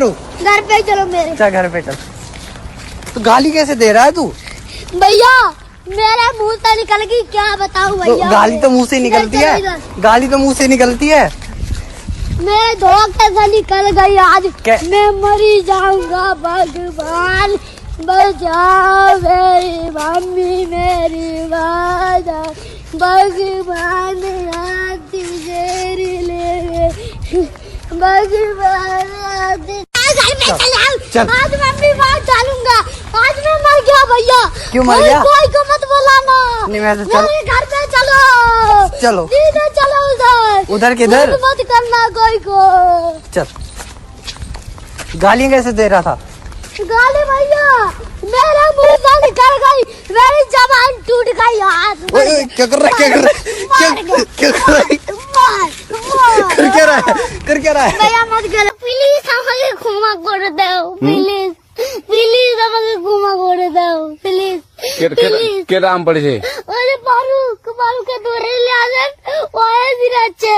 करूँ? घर पे चलो मेरे। चल घर पे चल। तो गाली कैसे दे रहा है तू? भैया मेरे मुंह से निकल गई, क्या बताऊं तो भैया। गाली तो मुंह से निकलती है, गाली तो मुंह से निकलती है। मेरे धोखे से निकल गई आज। क्या? मैं मरी जाऊंगा, भगवान बचाओ मेरी मम्मी मेरी बाजा, भगवान तेरे ले भगवान घर पे चले आओ। चल। आज मैं अपनी बात डालूंगा, आज मैं मर गया भैया। क्यों मर गया? कोई को मत बुलाना। नहीं मैं तो चल। मेरे घर पे चलो, चलो सीधे चलो उधर। उधर किधर? मत करना कोई को। चल। गालियां कैसे दे रहा था? गाली भैया मेरा मुंह से निकल गई, मेरी जबान टूट गई। हाथ ओए ओए क्या कर रहा है, क्या कर रहा है, क्या कर रहा है, कर क्या रहा है, कर क्या रहा है? भैया मत करो प्लीज, আমাকে ক্ষমা করে দাও প্লিজ, প্লিজ আমাকে ক্ষমা করে দাও প্লিজ। কে নাম পড়েছে? ওরে ফারুক, ফারুককে ধরে নিয়ে আসেন, ও এসে যাচ্ছে।